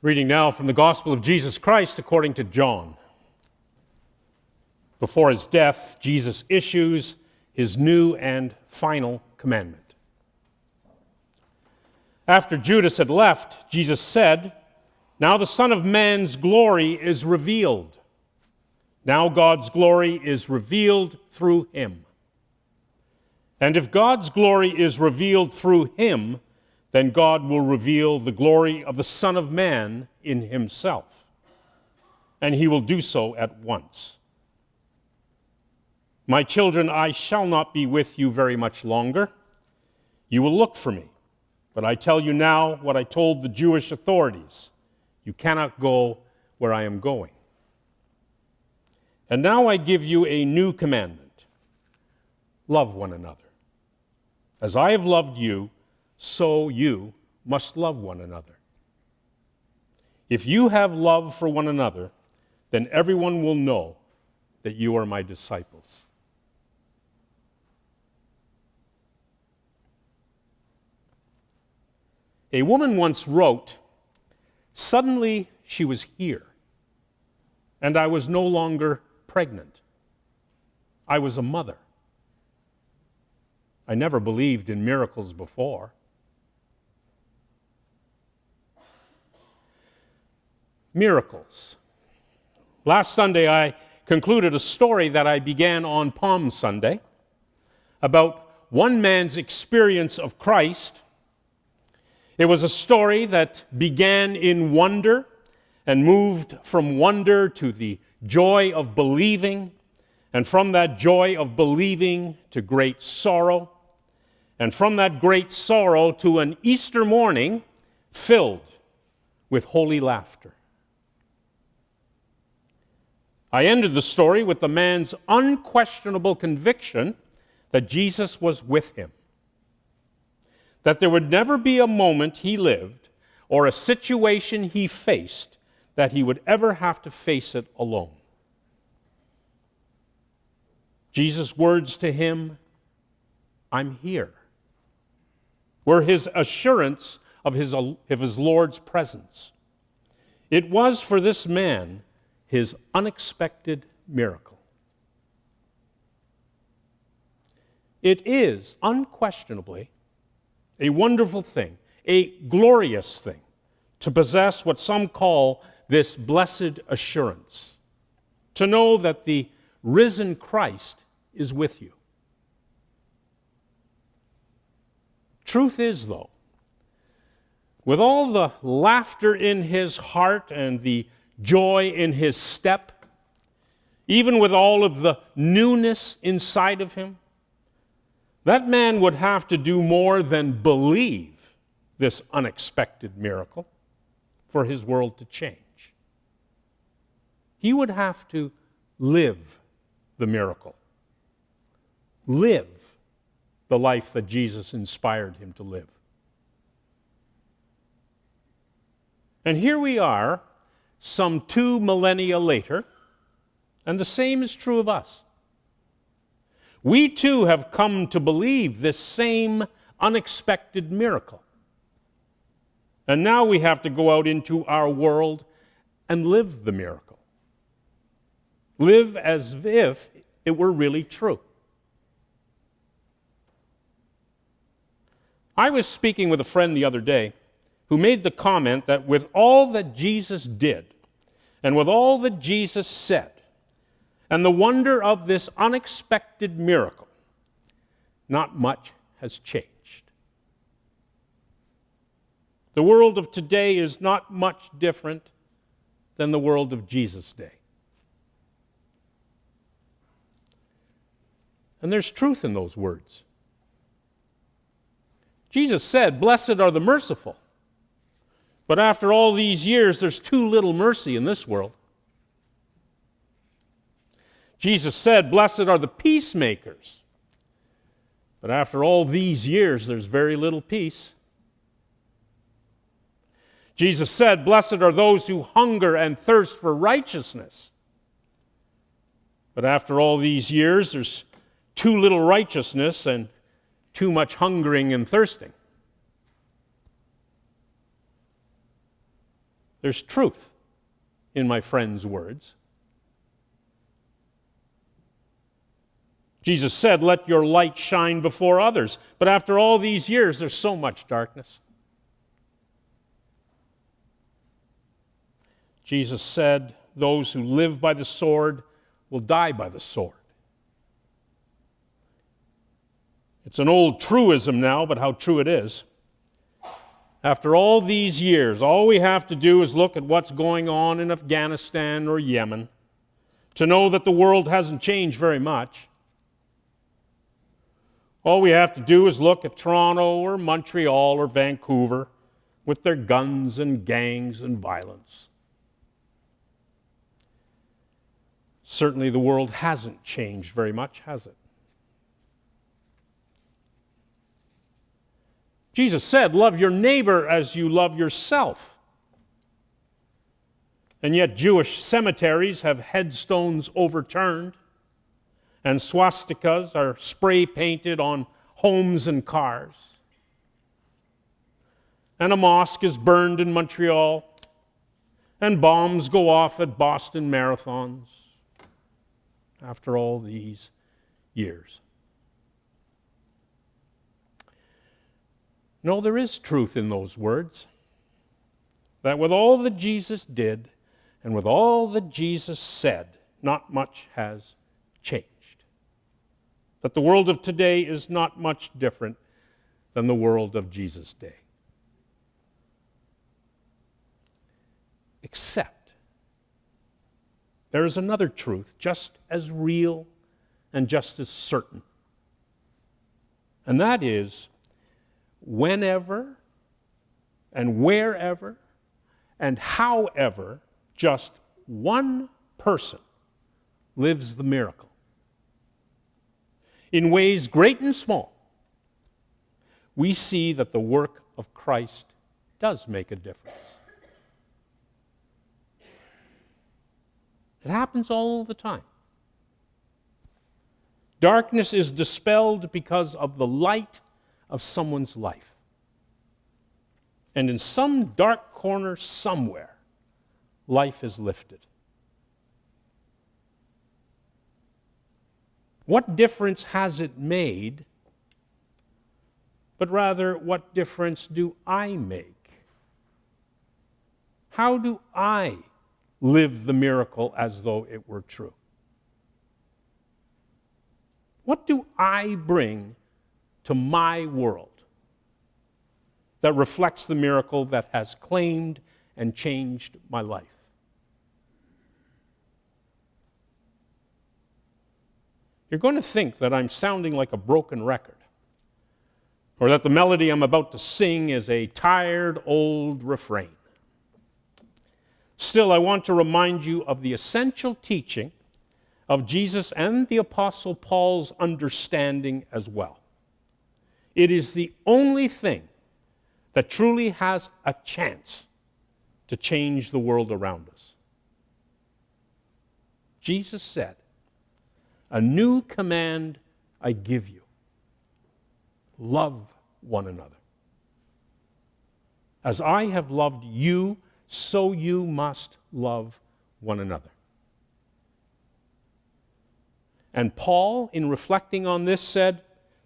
Reading now from the Gospel of Jesus Christ according to John. Before his death, Jesus issues his new and final commandment. After Judas had left, Jesus said, "Now the Son of Man's glory is revealed. Now God's glory is revealed through him. And if God's glory is revealed through him, then God will reveal the glory of the Son of Man in himself. And he will do so at once. My children, I shall not be with you very much longer. You will look for me. But I tell you now what I told the Jewish authorities. You cannot go where I am going. And now I give you a new commandment. Love one another. As I have loved you, so you must love one another. If you have love for one another, then everyone will know that you are my disciples." A woman once wrote, "Suddenly she was here, and I was no longer pregnant. I was a mother. I never believed in miracles before." Miracles. Last Sunday, I concluded a story that I began on Palm Sunday about one man's experience of Christ. It was a story that began in wonder and moved from wonder to the joy of believing, and from that joy of believing to great sorrow, and from that great sorrow to an Easter morning filled with holy laughter. I ended the story with the man's unquestionable conviction that Jesus was with him, that there would never be a moment he lived or a situation he faced that he would ever have to face it alone. Jesus' words to him, "I'm here," were his assurance of his Lord's presence. It was for this man his unexpected miracle. It is unquestionably a wonderful thing, a glorious thing, to possess what some call this blessed assurance, to know that the risen Christ is with you. Truth is, though, with all the laughter in his heart and the joy in his step, even with all of the newness inside of him, that man would have to do more than believe this unexpected miracle for his world to change. He would have to live the miracle, live the life that Jesus inspired him to live. And here we are, some 2 millennia later, and the same is true of us. We too have come to believe this same unexpected miracle. And now we have to go out into our world and live the miracle. Live as if it were really true. I was speaking with a friend the other day who made the comment that with all that Jesus did, and with all that Jesus said, and the wonder of this unexpected miracle, not much has changed. The world of today is not much different than the world of Jesus' day. And there's truth in those words. Jesus said, "Blessed are the merciful." But after all these years, there's too little mercy in this world. Jesus said, "Blessed are the peacemakers." But after all these years, there's very little peace. Jesus said, "Blessed are those who hunger and thirst for righteousness." But after all these years, there's too little righteousness and too much hungering and thirsting. There's truth in my friend's words. Jesus said, "Let your light shine before others." But after all these years, there's so much darkness. Jesus said, "Those who live by the sword will die by the sword." It's an old truism now, but how true it is. After all these years, all we have to do is look at what's going on in Afghanistan or Yemen to know that the world hasn't changed very much. All we have to do is look at Toronto or Montreal or Vancouver with their guns and gangs and violence. Certainly the world hasn't changed very much, has it? Jesus said, "Love your neighbor as you love yourself." And yet Jewish cemeteries have headstones overturned, and swastikas are spray painted on homes and cars. And a mosque is burned in Montreal, and bombs go off at Boston marathons after all these years. No, there is truth in those words, that with all that Jesus did and with all that Jesus said, not much has changed. That the world of today is not much different than the world of Jesus' day. Except there is another truth just as real and just as certain. And that is, whenever and wherever and however just one person lives the miracle, in ways great and small, we see that the work of Christ does make a difference. It happens all the time. Darkness is dispelled because of the light of someone's life. And in some dark corner somewhere, life is lifted. What difference has it made? But rather, what difference do I make? How do I live the miracle as though it were true? What do I bring to my world that reflects the miracle that has claimed and changed my life? You're going to think that I'm sounding like a broken record, or that the melody I'm about to sing is a tired old refrain. Still, I want to remind you of the essential teaching of Jesus and the Apostle Paul's understanding as well. It is the only thing that truly has a chance to change the world around us. Jesus said, "A new command I give you. Love one another. As I have loved you, so you must love one another." And Paul, in reflecting on this, said,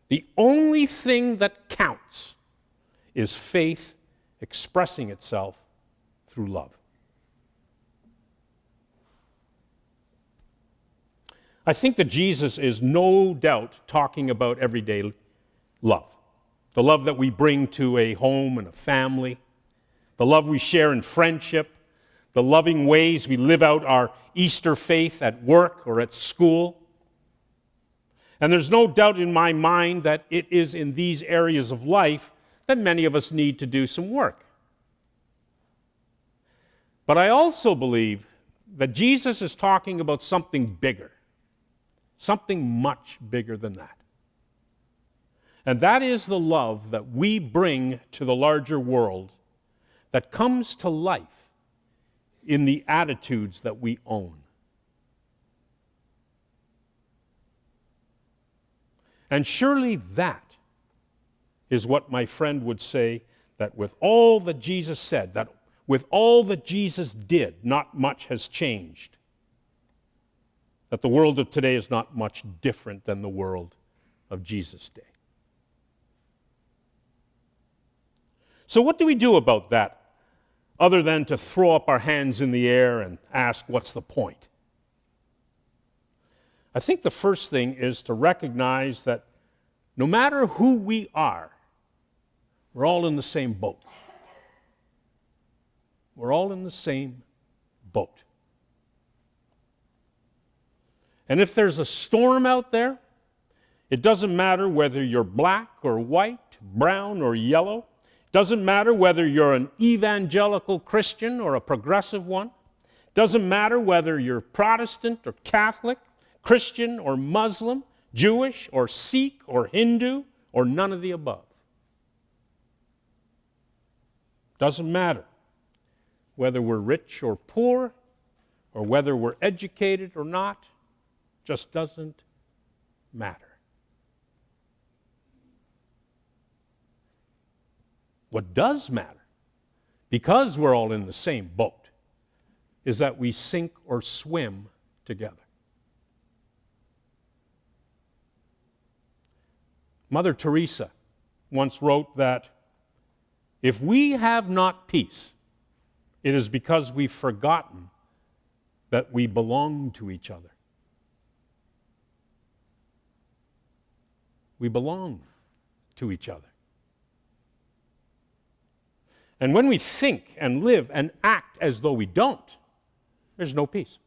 the only thing that counts is faith expressing itself through love. I think that Jesus is no doubt talking about everyday love. The love that we bring to a home and a family, the love we share in friendship, the loving ways we live out our Easter faith at work or at school. And there's no doubt in my mind that it is in these areas of life that many of us need to do some work. But I also believe that Jesus is talking about something bigger, something much bigger than that. And that is the love that we bring to the larger world that comes to life in the attitudes that we own. And surely that is what my friend would say, that with all that Jesus said, that with all that Jesus did, not much has changed. That the world of today is not much different than the world of Jesus' day. So what do we do about that, other than to throw up our hands in the air and ask, what's the point? I think the first thing is to recognize that no matter who we are, we're all in the same boat. We're all in the same boat. And if there's a storm out there, it doesn't matter whether you're black or white, brown or yellow. It doesn't matter whether you're an evangelical Christian or a progressive one. It doesn't matter whether you're Protestant or Catholic, Christian or Muslim, Jewish or Sikh or Hindu or none of the above. Doesn't matter whether we're rich or poor or whether we're educated or not. Just doesn't matter. What does matter, because we're all in the same boat, is that we sink or swim together. Mother Teresa once wrote that if we have not peace, it is because we've forgotten that we belong to each other. We belong to each other. And when we think and live and act as though we don't, there's no peace.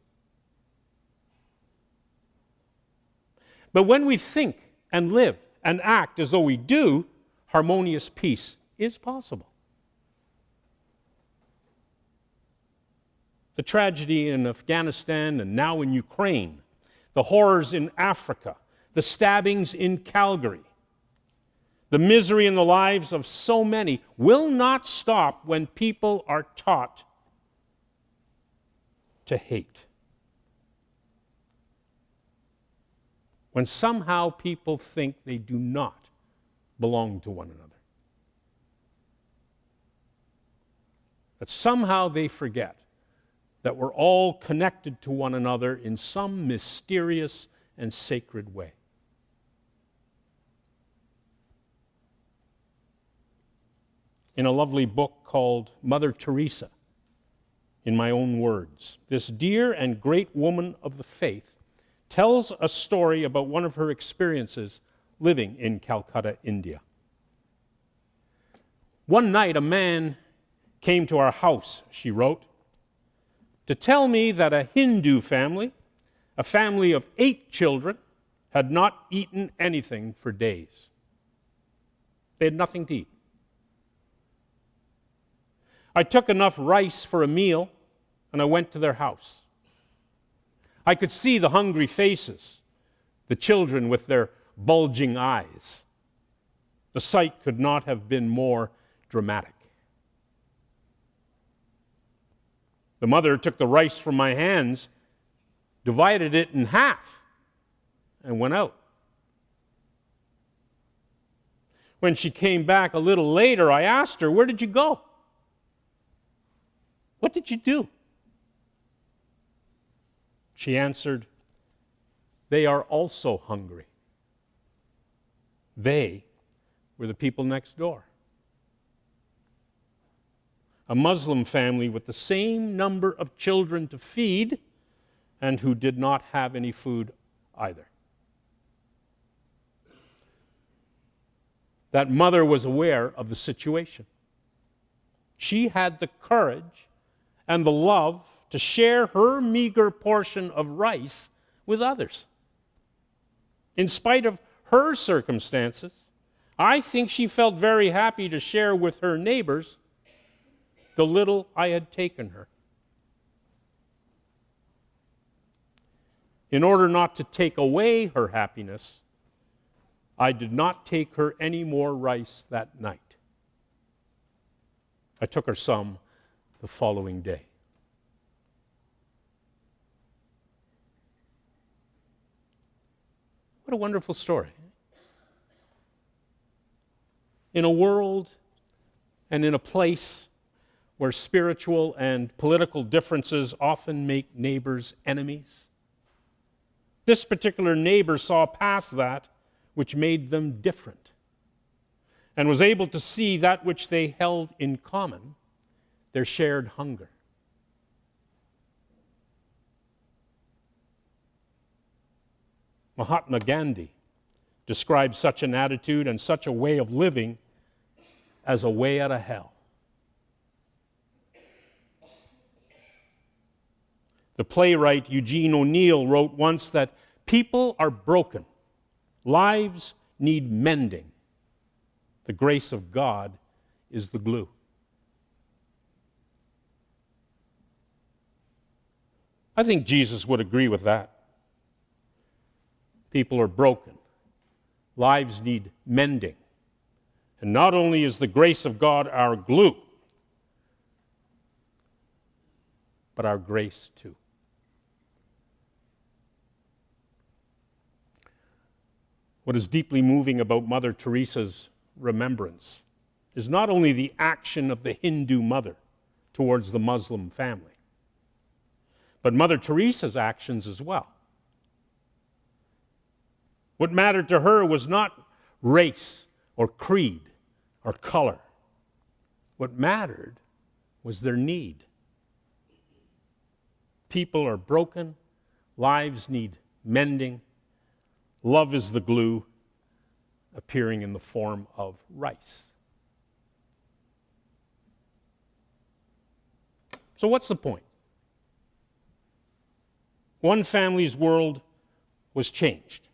But when we think and live and act as though we do, harmonious peace is possible. The tragedy in Afghanistan and now in Ukraine, the horrors in Africa, the stabbings in Calgary, the misery in the lives of so many will not stop when people are taught to hate. When somehow people think they do not belong to one another. That somehow they forget that we're all connected to one another in some mysterious and sacred way. In a lovely book called Mother Teresa, in my own words, this dear and great woman of the faith tells a story about one of her experiences living in Calcutta, India. One night, a man came to our house, she wrote, to tell me that a Hindu family, a family of 8 children, had not eaten anything for days. They had nothing to eat. I took enough rice for a meal, and I went to their house. I could see the hungry faces, the children with their bulging eyes. The sight could not have been more dramatic. The mother took the rice from my hands, divided it in half, and went out. When she came back a little later, I asked her, "Where did you go? What did you do?" She answered, "They are also hungry." They were the people next door. A Muslim family with the same number of children to feed and who did not have any food either. That mother was aware of the situation. She had the courage and the love to share her meager portion of rice with others. In spite of her circumstances, I think she felt very happy to share with her neighbors the little I had taken her. In order not to take away her happiness, I did not take her any more rice that night. I took her some the following day. What a wonderful story. In a world and in a place where spiritual and political differences often make neighbors enemies. This particular neighbor saw past that which made them different and was able to see that which they held in common, their shared hunger. Mahatma Gandhi described such an attitude and such a way of living as a way out of hell. The playwright Eugene O'Neill wrote once that people are broken, lives need mending. The grace of God is the glue. I think Jesus would agree with that. People are broken. Lives need mending. And not only is the grace of God our glue, but our grace too. What is deeply moving about Mother Teresa's remembrance is not only the action of the Hindu mother towards the Muslim family, but Mother Teresa's actions as well. What mattered to her was not race or creed or color. What mattered was their need. People are broken, lives need mending. Love is the glue, appearing in the form of rice. So what's the point? One family's world was changed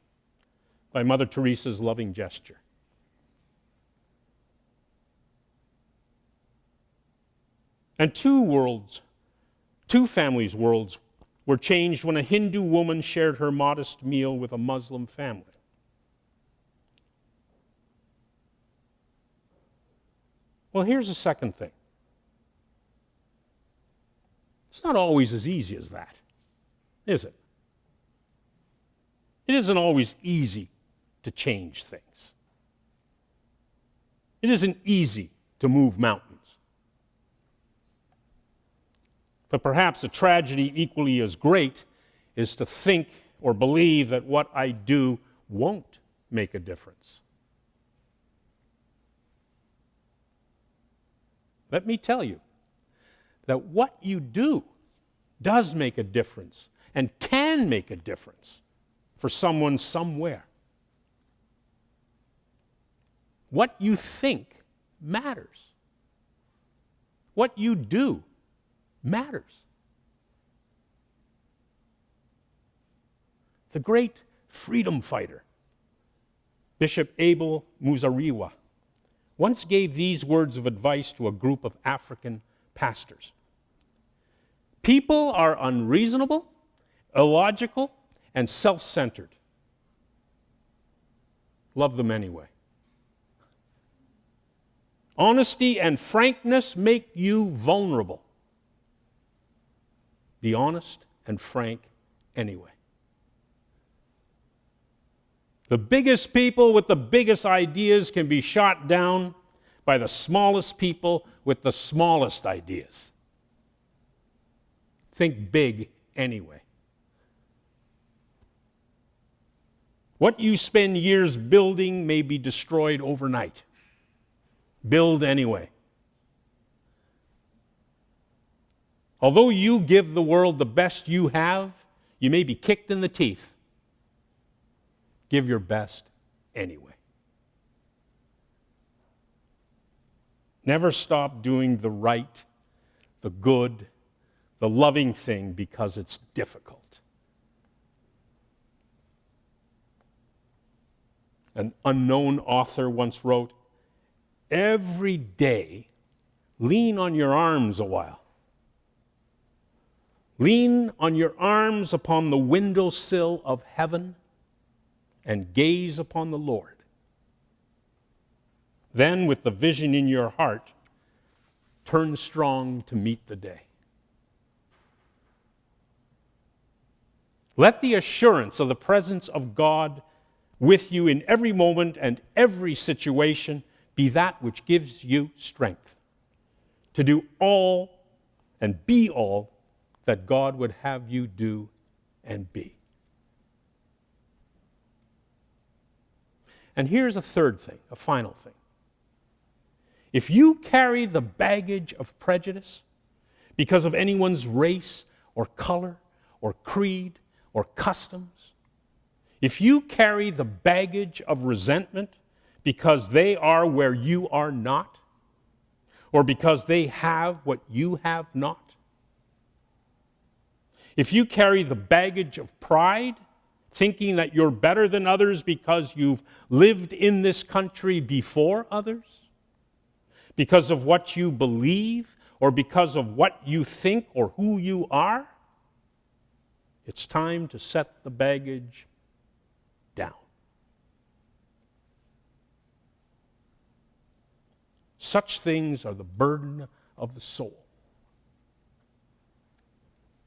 by Mother Teresa's loving gesture. And two families' worlds were changed when a Hindu woman shared her modest meal with a Muslim family. Well, here's the second thing. It's not always as easy as that, is it? It isn't always easy to change things. It isn't easy to move mountains. But perhaps a tragedy equally as great is to think or believe that what I do won't make a difference. Let me tell you that what you do does make a difference and can make a difference for someone somewhere. What you think matters. What you do matters. The great freedom fighter, Bishop Abel Muzorewa, once gave these words of advice to a group of African pastors. People are unreasonable, illogical, and self-centered. Love them anyway. Honesty and frankness make you vulnerable. Be honest and frank anyway. The biggest people with the biggest ideas can be shot down by the smallest people with the smallest ideas. Think big anyway. What you spend years building may be destroyed overnight. Build anyway. Although you give the world the best you have, you may be kicked in the teeth. Give your best anyway. Never stop doing the right, the good, the loving thing because it's difficult. An unknown author once wrote, "Every day, lean on your arms a while. Lean on your arms upon the windowsill of heaven and gaze upon the Lord. Then, with the vision in your heart, turn strong to meet the day." Let the assurance of the presence of God with you in every moment and every situation be that which gives you strength to do all and be all that God would have you do and be. And here's a third thing, a final thing. If you carry the baggage of prejudice because of anyone's race or color or creed or customs, if you carry the baggage of resentment because they are where you are not, or because they have what you have not, if you carry the baggage of pride, thinking that you're better than others because you've lived in this country before others, because of what you believe, or because of what you think or who you are, it's time to set the baggage down. Such things are the burden of the soul.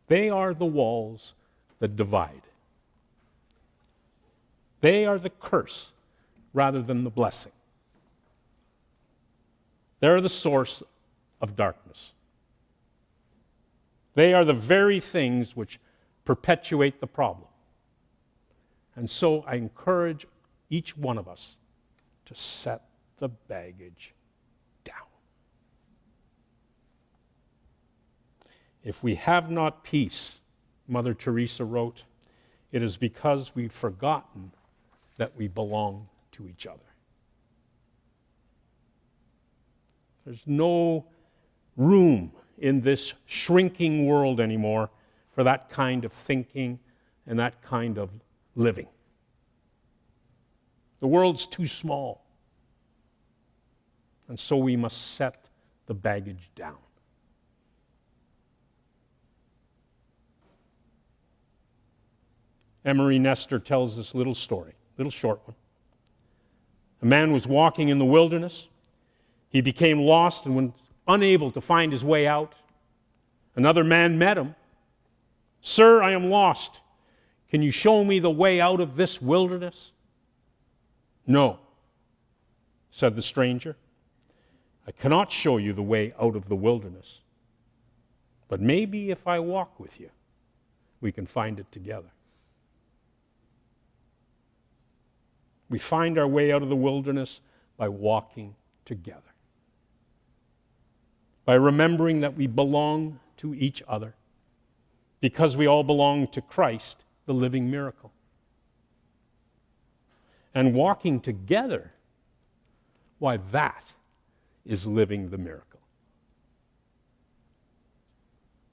They are the walls that divide. They are the curse rather than the blessing. They're the source of darkness. They are the very things which perpetuate the problem. And so I encourage each one of us to set the baggage down. If we have not peace, Mother Teresa wrote, it is because we've forgotten that we belong to each other. There's no room in this shrinking world anymore for that kind of thinking and that kind of living. The world's too small. And so we must set the baggage down. Emery Nestor tells this little story, little short one. A man was walking in the wilderness. He became lost and was unable to find his way out. Another man met him. "Sir, I am lost. Can you show me the way out of this wilderness?" "No," said the stranger. "I cannot show you the way out of the wilderness. But maybe if I walk with you, we can find it together." We find our way out of the wilderness by walking together. By remembering that we belong to each other because we all belong to Christ, the living miracle. And walking together, why, that is living the miracle.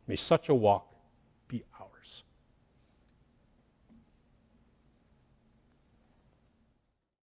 May such a walk